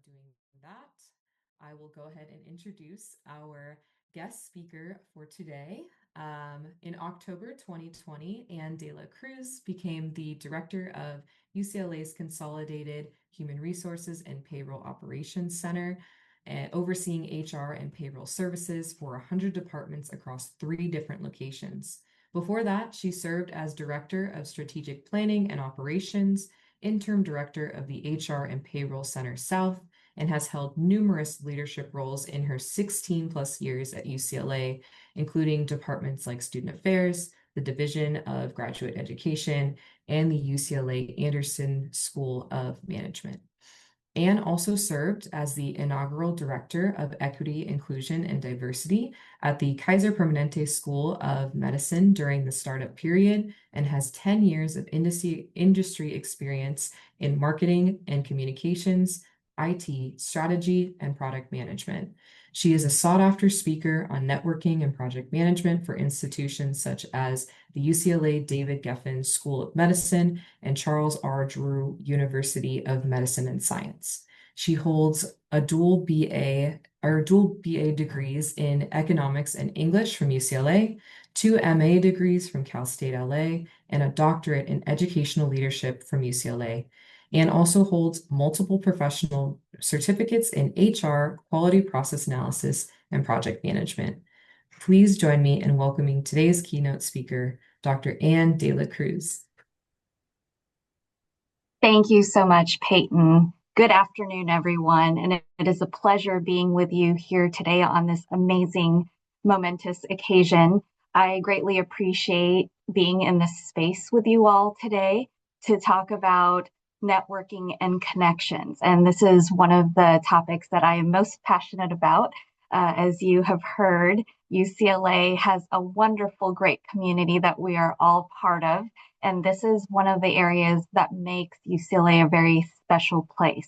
doing that, I will go ahead and introduce our guest speaker for today. In October 2020, Ann De La Cruz became the director of UCLA's Consolidated Human Resources and Payroll Operations Center, overseeing HR and payroll services for 100 departments across 3 different locations. Before that, she served as Director of Strategic Planning and Operations, Interim Director of the HR and Payroll Center South, and has held numerous leadership roles in her 16 plus years at UCLA, including departments like Student Affairs, the Division of Graduate Education, and the UCLA Anderson School of Management. Anne also served as the inaugural Director of Equity, Inclusion, and Diversity at the Kaiser Permanente School of Medicine during the startup period and has 10 years of industry experience in marketing and communications, IT, strategy, and product management. She is a sought-after speaker on networking and project management for institutions such as the UCLA David Geffen School of Medicine and Charles R. Drew University of Medicine and Science. She holds a dual BA degrees in economics and English from UCLA, 2 MA degrees from Cal State LA, and a doctorate in educational leadership from UCLA. Anne also holds multiple professional certificates in HR, quality process analysis, and project management. Please join me in welcoming today's keynote speaker, Dr. Ann De La Cruz. Thank you so much, Peyton. Good afternoon, everyone, and it is a pleasure being with you here today on this amazing, momentous occasion. I greatly appreciate being in this space with you all today to talk about networking and connections. And this is one of the topics that I am most passionate about. As you have heard, UCLA has a wonderful, great community that we are all part of. And this is one of the areas that makes UCLA a very special place.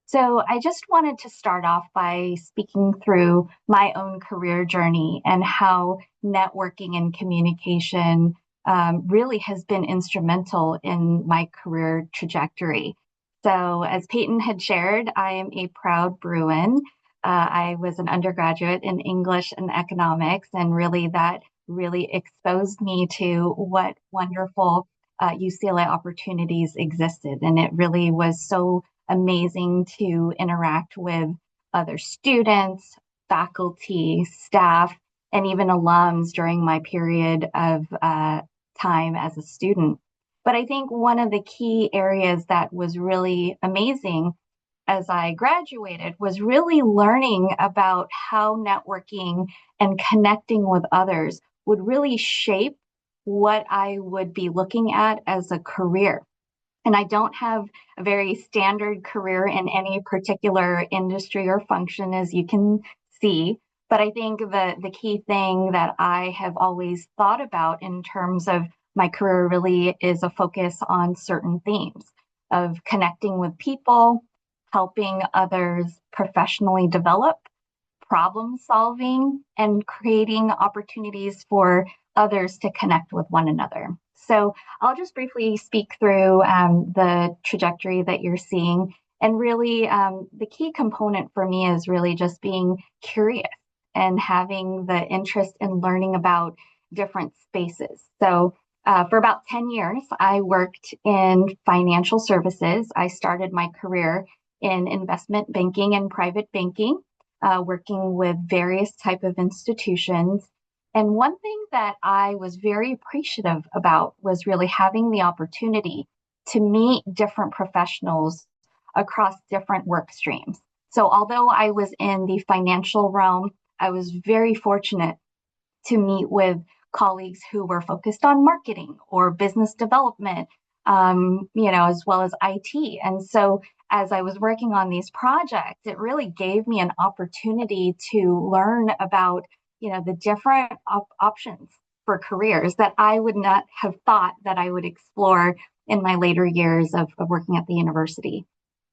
So I just wanted to start off by speaking through my own career journey and how networking and communication really has been instrumental in my career trajectory. So as Peyton had shared, I am a proud Bruin. I was an undergraduate in English and economics, and really that really exposed me to what wonderful UCLA opportunities existed. And it really was so amazing to interact with other students, faculty, staff, and even alums during my period of time as a student. But I think one of the key areas that was really amazing as I graduated was really learning about how networking and connecting with others would really shape what I would be looking at as a career. And I don't have a very standard career in any particular industry or function, as you can see. But I think the key thing that I have always thought about in terms of my career really is a focus on certain themes of connecting with people, helping others professionally develop, problem solving, and creating opportunities for others to connect with one another. So I'll just briefly speak through the trajectory that you're seeing. And really, the key component for me is really just being curious and having the interest in learning about different spaces. So for about 10 years, I worked in financial services. I started my career in investment banking and private banking, working with various type of institutions. And one thing that I was very appreciative about was really having the opportunity to meet different professionals across different work streams. So although I was in the financial realm, I was very fortunate to meet with colleagues who were focused on marketing or business development, as well as IT. And so as I was working on these projects, it really gave me an opportunity to learn about, the different options for careers that I would not have thought that I would explore in my later years of working at the university.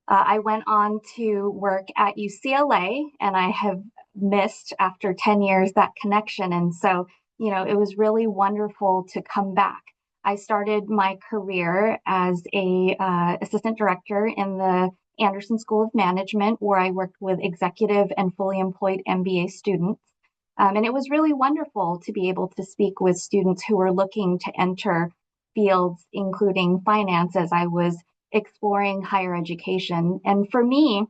I went on to work at UCLA, and I have missed after 10 years that connection. And so, it was really wonderful to come back. I started my career as a assistant director in the Anderson School of Management, where I worked with executive and fully employed MBA students. And it was really wonderful to be able to speak with students who were looking to enter fields, including finance, as I was exploring higher education. And for me,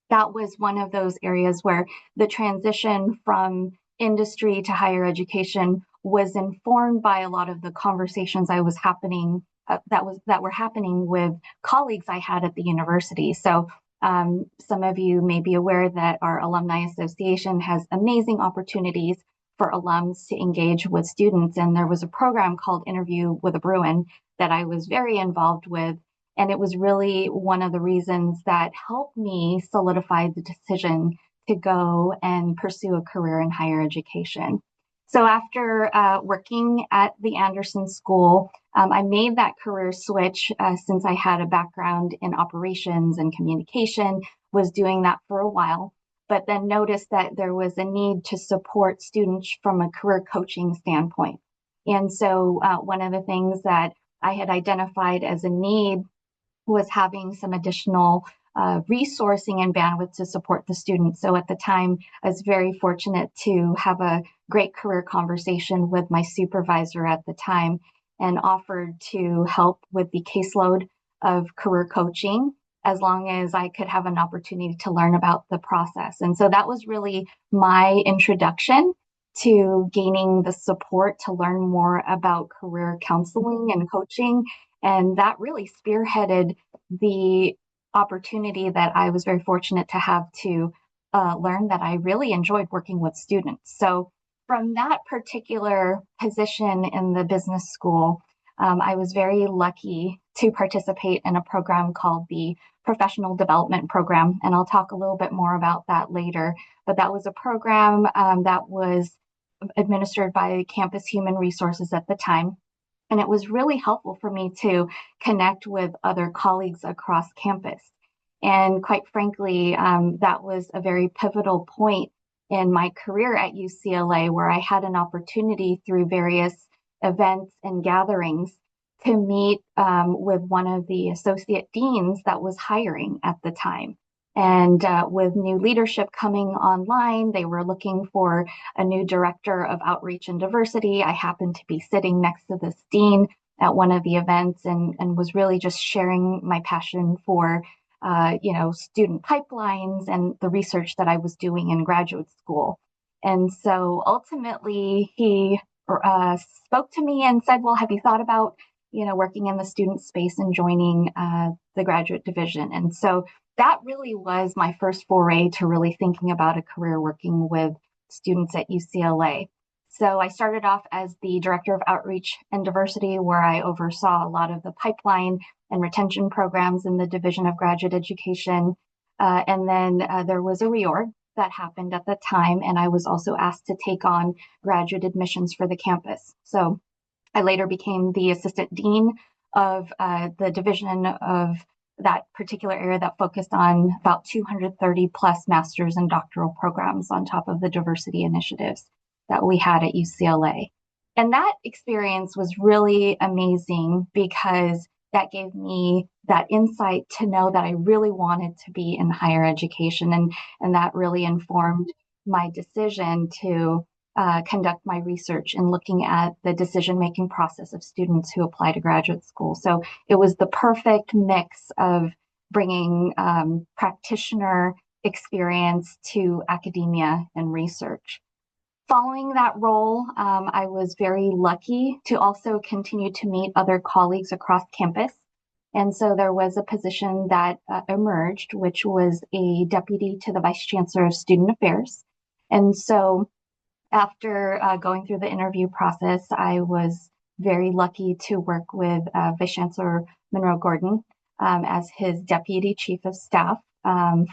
that was one of those areas where the transition from industry to higher education was informed by a lot of the conversations I was happening that were happening with colleagues I had at the university. So some of you may be aware that our Alumni Association has amazing opportunities for alums to engage with students. And there was a program called Interview with a Bruin that I was very involved with. And it was really one of the reasons that helped me solidify the decision to go and pursue a career in higher education. So after working at the Anderson School, I made that career switch since I had a background in operations and communication, was doing that for a while, but then noticed that there was a need to support students from a career coaching standpoint. And so one of the things that I had identified as a need was having some additional resourcing and bandwidth to support the students. So at the time, I was very fortunate to have a great career conversation with my supervisor at the time and offered to help with the caseload of career coaching as long as I could have an opportunity to learn about the process. And so that was really my introduction to gaining the support to learn more about career counseling and coaching. And that really spearheaded the opportunity that I was very fortunate to have to learn that I really enjoyed working with students. So from that particular position in the business school, I was very lucky to participate in a program called the Professional Development Program. And I'll talk a little bit more about that later. But that was a program that was administered by Campus Human Resources at the time. And it was really helpful for me to connect with other colleagues across campus. And quite frankly, that was a very pivotal point in my career at UCLA, where I had an opportunity through various events and gatherings to meet with one of the associate deans that was hiring at the time. And with new leadership coming online, they were looking for a new director of outreach and diversity. I happened to be sitting next to this dean at one of the events and was really just sharing my passion for student pipelines and the research that I was doing in graduate school. And so ultimately he spoke to me and said, well, have you thought about, working in the student space and joining the graduate division? And so that really was my first foray to really thinking about a career working with students at UCLA. So I started off as the director of outreach and diversity, where I oversaw a lot of the pipeline and retention programs in the Division of Graduate Education. And then there was a reorg that happened at the time, and I was also asked to take on graduate admissions for the campus. So I later became the assistant dean of the division of that particular area that focused on about 230 plus master's and doctoral programs on top of the diversity initiatives that we had at UCLA. And that experience was really amazing because that gave me that insight to know that I really wanted to be in higher education. And that really informed my decision to conduct my research in looking at the decision-making process of students who apply to graduate school. So it was the perfect mix of bringing practitioner experience to academia and research. Following that role, I was very lucky to also continue to meet other colleagues across campus. And so there was a position that emerged, which was a deputy to the Vice Chancellor of Student Affairs. And so after going through the interview process, I was very lucky to work with Vice Chancellor Monroe Gordon as his deputy chief of staff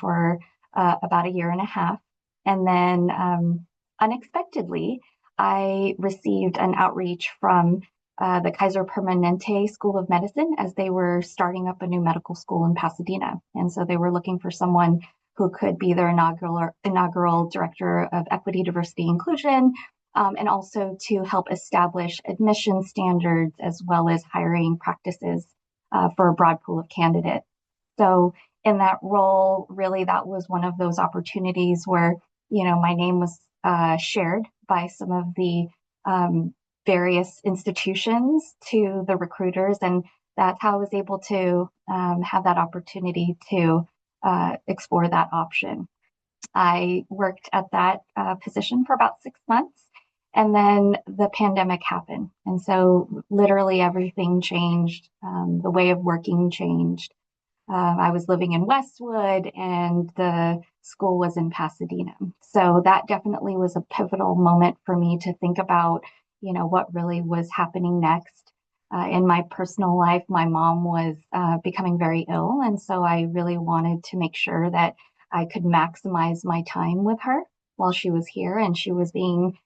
for about a year and a half. And then unexpectedly, I received an outreach from the Kaiser Permanente School of Medicine as they were starting up a new medical school in Pasadena. And so they were looking for someone who could be their inaugural director of equity, diversity, inclusion, and also to help establish admission standards as well as hiring practices for a broad pool of candidates. So in that role, really, that was one of those opportunities where, my name was shared by some of the various institutions to the recruiters. And that's how I was able to have that opportunity to explore that option. I worked at that position for about 6 months, and then the pandemic happened. And so literally everything changed. The way of working changed. I was living in Westwood and the school was in Pasadena. So that definitely was a pivotal moment for me to think about, what really was happening next. In my personal life, my mom was becoming very ill. And so I really wanted to make sure that I could maximize my time with her while she was here, and she was being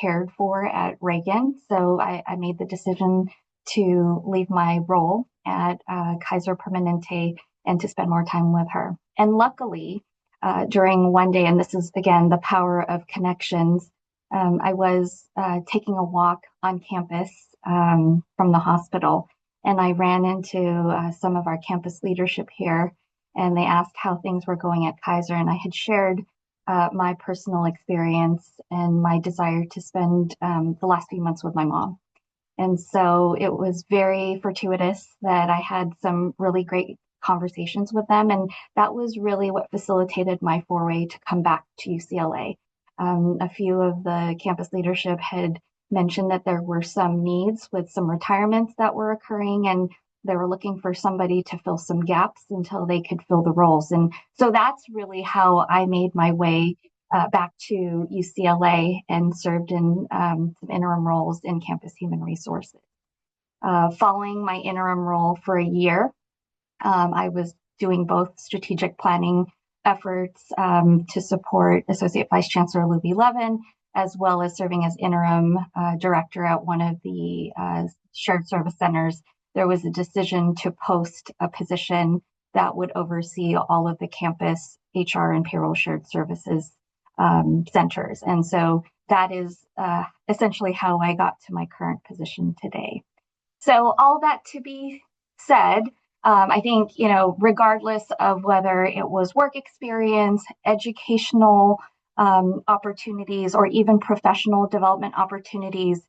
cared for at Reagan. So I made the decision to leave my role at Kaiser Permanente and to spend more time with her. And luckily, during one day, and this is again the power of connections, I was taking a walk on campus from the hospital, and I ran into some of our campus leadership here, and they asked how things were going at Kaiser, and I had shared my personal experience and my desire to spend the last few months with my mom. And so it was very fortuitous that I had some really great conversations with them. And that was really what facilitated my foray to come back to UCLA. A few of the campus leadership had mentioned that there were some needs with some retirements that were occurring, and they were looking for somebody to fill some gaps until they could fill the roles. And so that's really how I made my way back to UCLA and served in some interim roles in campus human resources. Following my interim role for a year, I was doing both strategic planning efforts to support Associate Vice Chancellor Louis Levin, as well as serving as interim director at one of the shared service centers. There was a decision to post a position that would oversee all of the campus HR and payroll shared services centers. And so that is essentially how I got to my current position today. So all that to be said, I think, regardless of whether it was work experience, educational opportunities, or even professional development opportunities,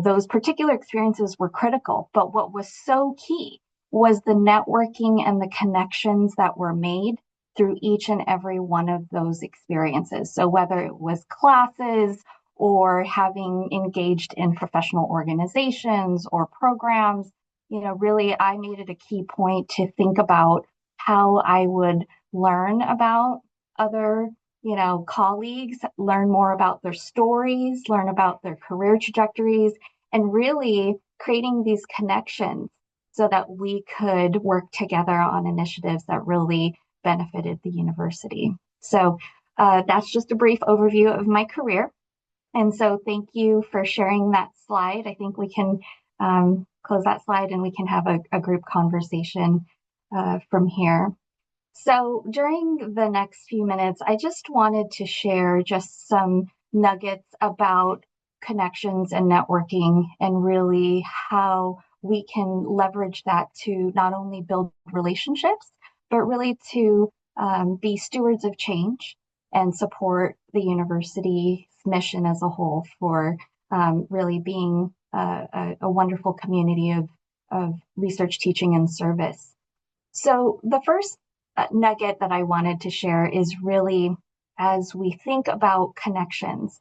those particular experiences were critical. But what was so key was the networking and the connections that were made through each and every one of those experiences. So whether it was classes or having engaged in professional organizations or programs, really I made it a key point to think about how I would learn about other, colleagues, learn more about their stories, learn about their career trajectories, and really creating these connections so that we could work together on initiatives that really benefited the university. So that's just a brief overview of my career. And so thank you for sharing that slide. I think we can close that slide and we can have a group conversation from here. So during the next few minutes, I just wanted to share just some nuggets about connections and networking, and really how we can leverage that to not only build relationships, but really to be stewards of change and support the university's mission as a whole for really being a wonderful community of research, teaching, and service. So the first nugget that I wanted to share is really, as we think about connections,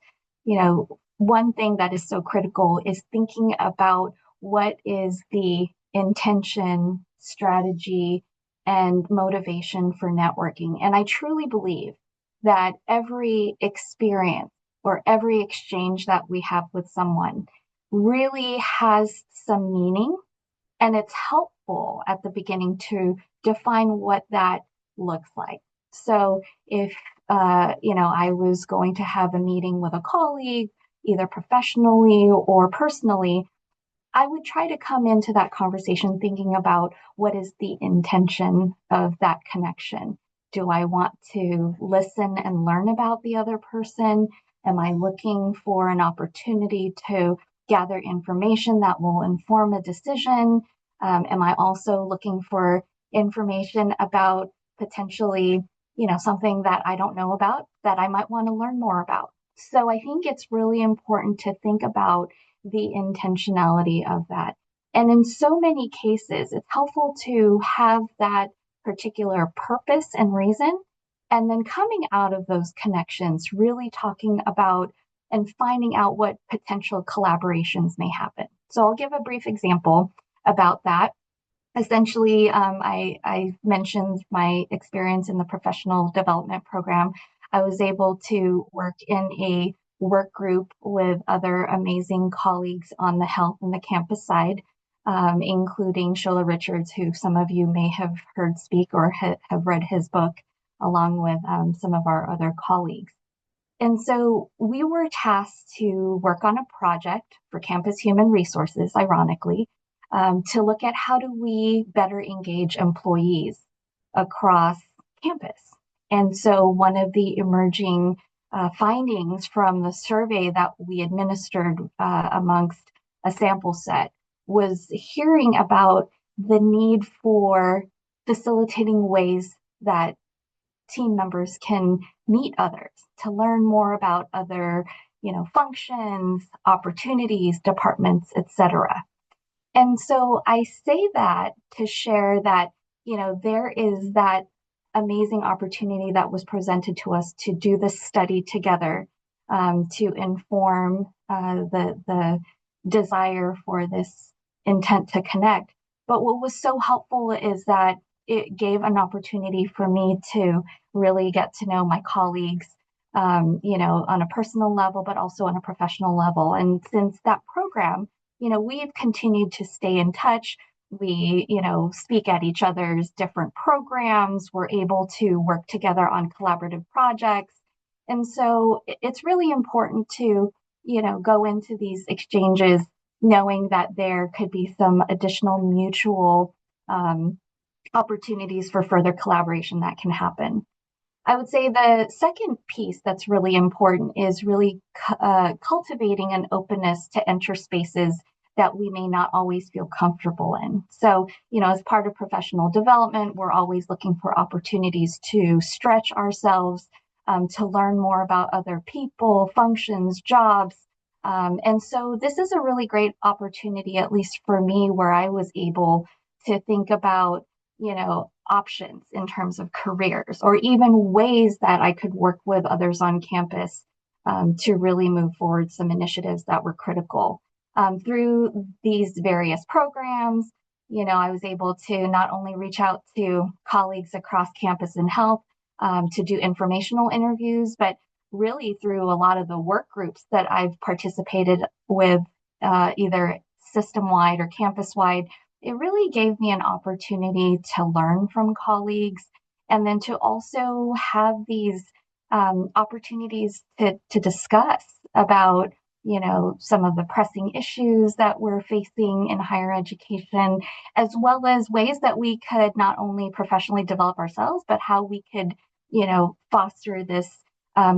one thing that is so critical is thinking about what is the intention, strategy, and motivation for networking. And I truly believe that every experience or every exchange that we have with someone really has some meaning, and it's helpful at the beginning to define what that looks like. So if I was going to have a meeting with a colleague, either professionally or personally, I would try to come into that conversation thinking about what is the intention of that connection. Do I want to listen and learn about the other person? Am I looking for an opportunity to gather information that will inform a decision? Am I also looking for information about potentially, something that I don't know about that I might want to learn more about. So I think it's really important to think about the intentionality of that. And in so many cases, it's helpful to have that particular purpose and reason. And then coming out of those connections, really talking about and finding out what potential collaborations may happen. So I'll give a brief example about that. Essentially, I mentioned my experience in the professional development program. I was able to work in a work group with other amazing colleagues on the health and the campus side, including Shola Richards, who some of you may have heard speak or have read his book, along with some of our other colleagues. And so we were tasked to work on a project for Campus Human Resources, ironically, to look at how do we better engage employees across campus. And so one of the emerging findings from the survey that we administered amongst a sample set was hearing about the need for facilitating ways that team members can meet others, to learn more about other, functions, opportunities, departments, etc. And so I say that to share that, there is that amazing opportunity that was presented to us to do this study together, to inform the desire for this intent to connect. But what was so helpful is that it gave an opportunity for me to really get to know my colleagues, on a personal level, but also on a professional level. And since that program, we've continued to stay in touch. We, speak at each other's different programs. We're able to work together on collaborative projects. And so it's really important to, go into these exchanges knowing that there could be some additional mutual opportunities for further collaboration that can happen. I would say the second piece that's really important is really cultivating an openness to enter spaces that we may not always feel comfortable in. So, as part of professional development, we're always looking for opportunities to stretch ourselves, to learn more about other people, functions, jobs. And so this is a really great opportunity, at least for me, where I was able to think about, options in terms of careers or even ways that I could work with others on campus to really move forward some initiatives that were critical. Through these various programs, I was able to not only reach out to colleagues across campus and health to do informational interviews, but really through a lot of the work groups that I've participated with, either system-wide or campus-wide, it really gave me an opportunity to learn from colleagues and then to also have these opportunities to discuss about, some of the pressing issues that we're facing in higher education, as well as ways that we could not only professionally develop ourselves, but how we could, foster this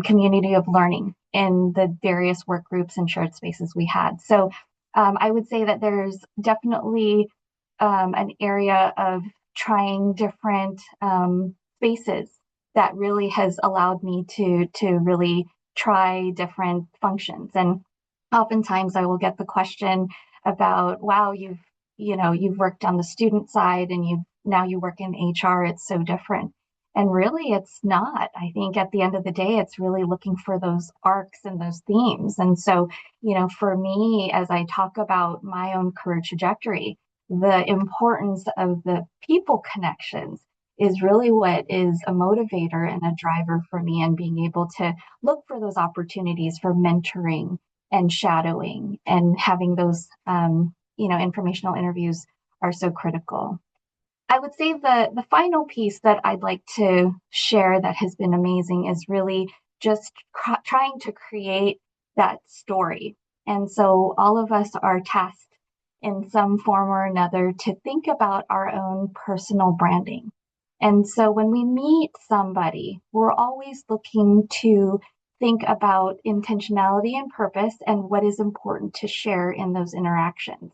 community of learning in the various work groups and shared spaces we had. So I would say that there's definitely an area of trying different spaces that really has allowed me to really try different functions. And oftentimes I will get the question about, wow, you've worked on the student side and now you work in HR, it's so different. And really it's not. I think at the end of the day, it's really looking for those arcs and those themes. And so, for me, as I talk about my own career trajectory, the importance of the people connections is really what is a motivator and a driver for me, and being able to look for those opportunities for mentoring and shadowing and having those, informational interviews are so critical. I would say the final piece that I'd like to share that has been amazing is really just trying to create that story. And so all of us are tasked in some form or another to think about our own personal branding. And so when we meet somebody, we're always looking to think about intentionality and purpose and what is important to share in those interactions.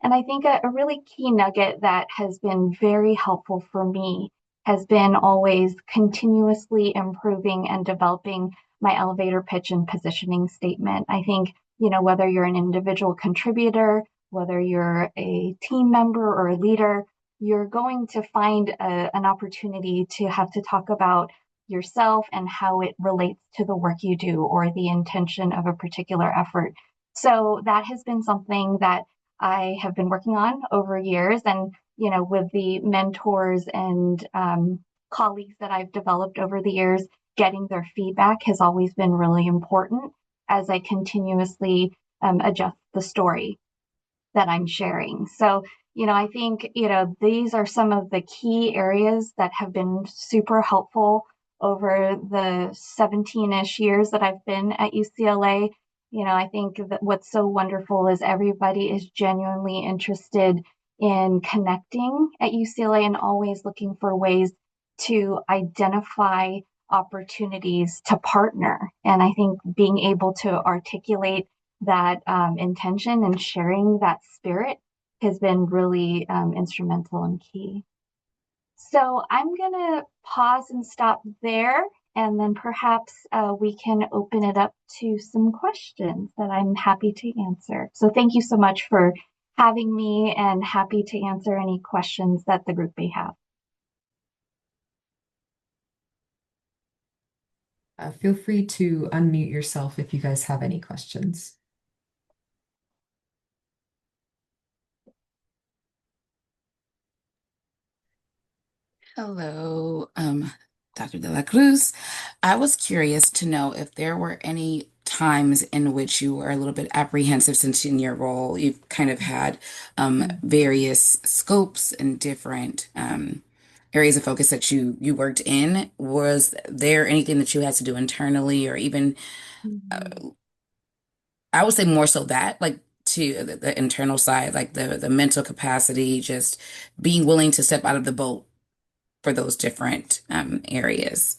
And I think a really key nugget that has been very helpful for me has been always continuously improving and developing my elevator pitch and positioning statement. I think, whether you're an individual contributor, whether you're a team member or a leader, you're going to find an opportunity to have to talk about yourself and how it relates to the work you do or the intention of a particular effort. So that has been something that I have been working on over years. And, with the mentors and colleagues that I've developed over the years, getting their feedback has always been really important as I continuously adjust the story that I'm sharing. So, I think, these are some of the key areas that have been super helpful over the 17-ish years that I've been at UCLA. I think that what's so wonderful is everybody is genuinely interested in connecting at UCLA and always looking for ways to identify opportunities to partner. And I think being able to articulate that intention and sharing that spirit has been really instrumental and key. So I'm going to pause and stop there, and then perhaps we can open it up to some questions that I'm happy to answer. So thank you so much for having me, and happy to answer any questions that the group may have. Feel free to unmute yourself if you guys have any questions. Hello, Dr. De La Cruz. I was curious to know if there were any times in which you were a little bit apprehensive, since in your role you've kind of had various scopes and different areas of focus that you worked in. Was there anything that you had to do internally, or even I would say more so that, like, to the internal side, like the mental capacity, just being willing to step out of the boat for those different areas?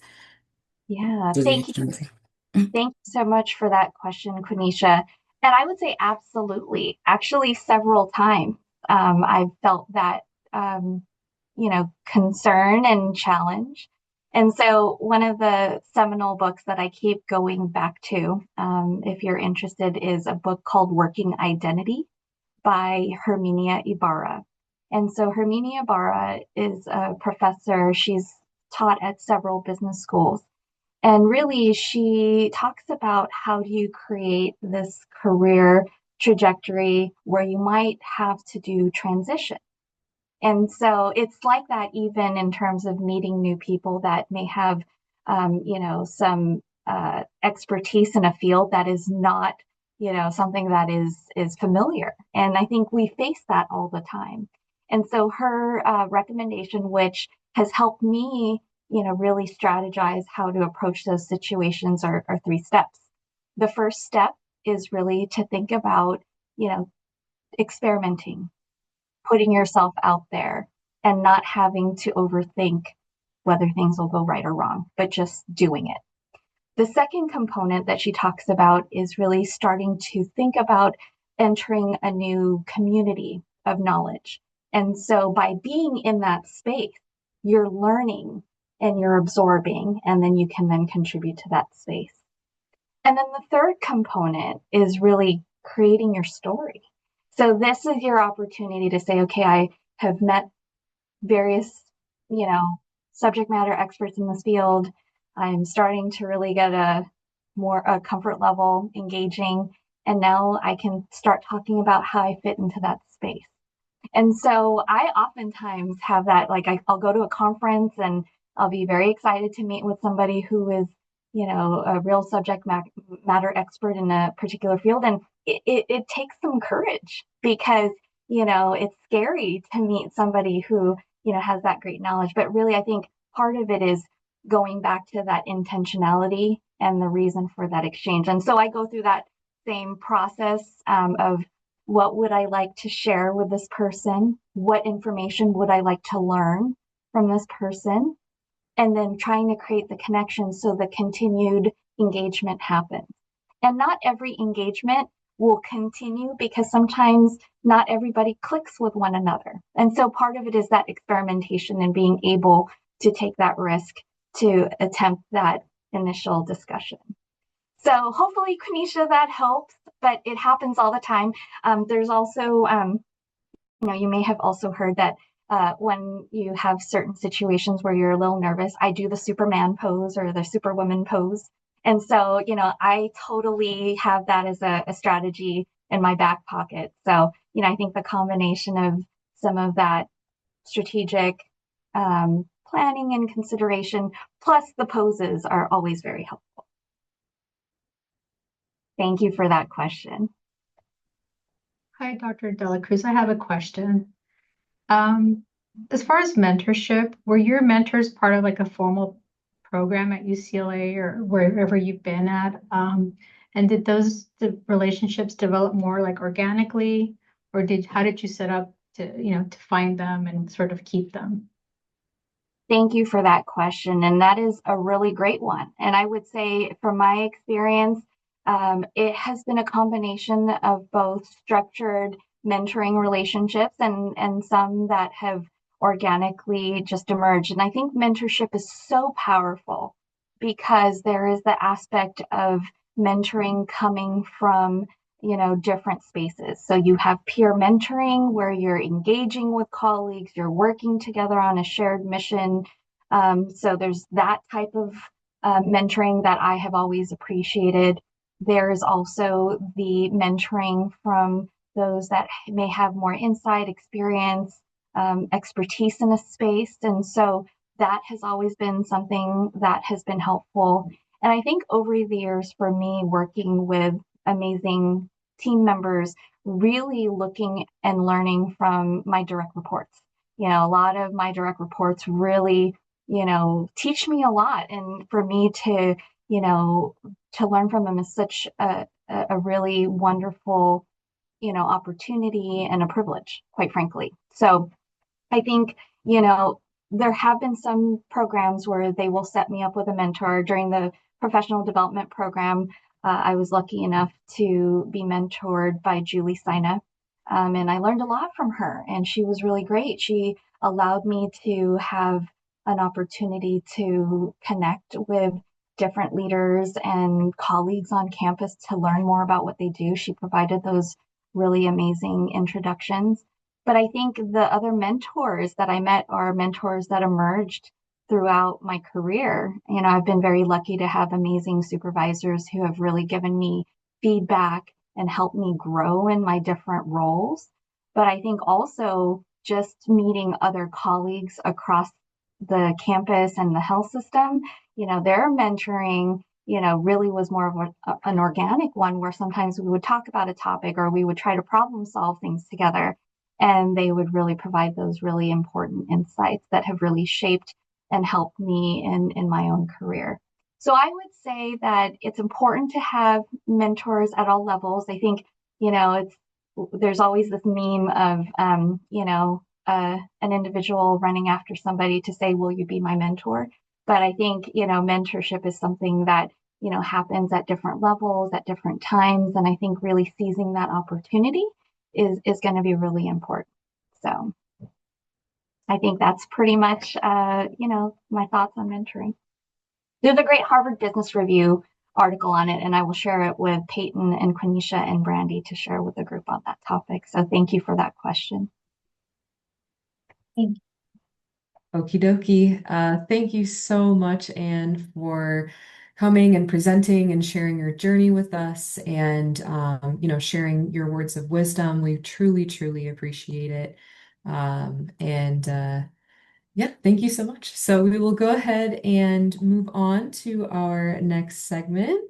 Yeah, Do they thank you. have anything? Mm. Thank you so much for that question, Quenisha. And I would say absolutely. Actually, several times I've felt that, concern and challenge. And so, one of the seminal books that I keep going back to, if you're interested, is a book called Working Identity by Herminia Ibarra. And so, Herminia Ibarra is a professor. She's taught at several business schools. And really, she talks about how do you create this career trajectory where you might have to do transition. And so it's like that even in terms of meeting new people that may have, some expertise in a field that is not, something that is familiar. And I think we face that all the time. And so her recommendation, which has helped me, really strategize how to approach those situations, are three steps. The first step is really to think about, experimenting, putting yourself out there, and not having to overthink whether things will go right or wrong, but just doing it. The second component that she talks about is really starting to think about entering a new community of knowledge. And so by being in that space, you're learning and you're absorbing, and then you can then contribute to that space. And then the third component is really creating your story. So this is your opportunity to say, okay, I have met various, subject matter experts in this field. I'm starting to really get a comfort level engaging. And now I can start talking about how I fit into that space. And so I oftentimes have that, like I'll go to a conference and I'll be very excited to meet with somebody who is, a real subject matter expert in a particular field. And it takes some courage because, it's scary to meet somebody who, has that great knowledge. But really, I think part of it is going back to that intentionality and the reason for that exchange. And so I go through that same process of what would I like to share with this person? What information would I like to learn from this person? And then trying to create the connection so the continued engagement happens. And not every engagement will continue because sometimes not everybody clicks with one another. And so part of it is that experimentation and being able to take that risk to attempt that initial discussion. So hopefully, Quenisha, that helps, but it happens all the time. There's also, you may have also heard that when you have certain situations where you're a little nervous, I do the Superman pose or the Superwoman pose. And so, I totally have that as a strategy in my back pocket. So, I think the combination of some of that strategic planning and consideration, plus the poses, are always very helpful. Thank you for that question. Hi, Dr. Dela Cruz. I have a question. As far as mentorship, were your mentors part of like a formal program at UCLA or wherever you've been at? And did the relationships develop more like organically, or how did you set up to find them and sort of keep them? Thank you for that question. And that is a really great one. And I would say, from my experience, it has been a combination of both structured mentoring relationships and some that have organically just emerged. And I think mentorship is so powerful because there is the aspect of mentoring coming from different spaces. So you have peer mentoring where you're engaging with colleagues, you're working together on a shared mission. So there's that type of mentoring that I have always appreciated. There's also the mentoring from those that may have more insight, experience, expertise in a space. And so that has always been something that has been helpful. And I think over the years, for me, working with amazing team members, really looking and learning from my direct reports. A lot of my direct reports really, teach me a lot. And for me to learn from them is such a really wonderful, opportunity and a privilege, quite frankly. So I think, there have been some programs where they will set me up with a mentor. During the professional development program, I was lucky enough to be mentored by Julie Sina, and I learned a lot from her, and she was really great. She allowed me to have an opportunity to connect with different leaders and colleagues on campus to learn more about what they do. She provided those really amazing introductions. But I think the other mentors that I met are mentors that emerged throughout my career. I've been very lucky to have amazing supervisors who have really given me feedback and helped me grow in my different roles. But I think also just meeting other colleagues across the campus and the health system, their mentoring, really was more of an organic one where sometimes we would talk about a topic or we would try to problem solve things together. And they would really provide those really important insights that have really shaped and helped me in my own career. So I would say that it's important to have mentors at all levels. I think, there's always this meme of, an individual running after somebody to say, will you be my mentor? But I think, mentorship is something that, happens at different levels, at different times. And I think really seizing that opportunity is going to be really important. So I think that's pretty much, my thoughts on mentoring. There's a great Harvard Business Review article on it, and I will share it with Peyton and Quenisha and Brandy to share with the group on that topic. So thank you for that question. Okie dokie. Thank you so much, Anne, for coming and presenting and sharing your journey with us and, sharing your words of wisdom. We truly, truly appreciate it. Yeah, thank you so much. So we will go ahead and move on to our next segment.